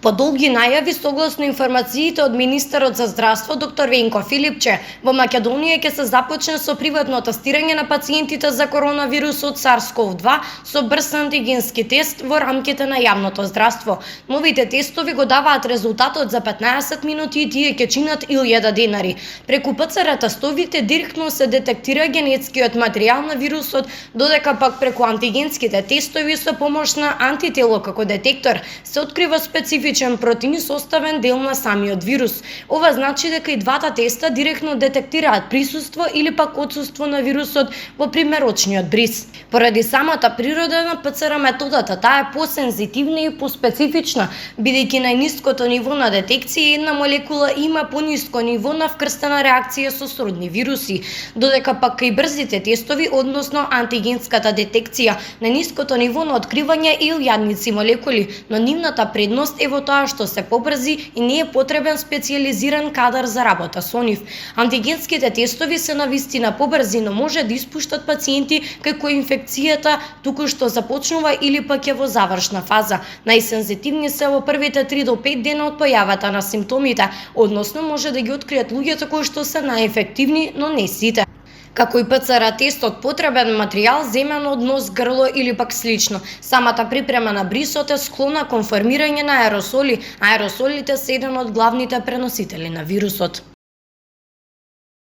По долги најави согласно информациите од министерот за здравство доктор Венко Филипче, во Македонија ќе се започне со приватно тестирање на пациентите за коронавирусот SARS-CoV-2 со брз антигенски тест во рамките на јавното здравство. Новите тестови го даваат резултатот за 15 минути и тие ќе чинат 1000 денари. Преку ПЦР тестовите директно се детектира генетскиот материјал на вирусот, додека пак преку антигенските тестови со помош на антитело како детектор се открива специфичен протеин составен дел на самиот вирус. Ова значи дека и двата теста директно детектираат присуство или пак отсуство на вирусот во примерочниот бриз. Поради самата природа на ПЦР методата, таа е посензитивна и поспецифична, бидејќи најниското ниво на детекција една молекула има пониско ниво на вкрстена реакција со сродни вируси, додека пак кај брзите тестови, односно антигенската детекција, најниското ниво на откривање е илјадници молекули, но нивната предност е во тоа што се побрзи и не е потребен специјализиран кадар за работа со нив. Антигенските тестови се навистина побрзи, но може да испуштат пациенти кај кои инфекцијата туку што започнува или пак е во завршна фаза. Најсензитивни се во првите 3 до 5 дена од појавата на симптомите, односно може да ги откријат луѓето кои што се најефективни, но не сите. Како и ПЦР тестот, потребен материјал земен од нос, грло или пак слично. Самата припрема на брисот е склона кон формирање на аеросоли, а аеросолите се еден од главните преносители на вирусот.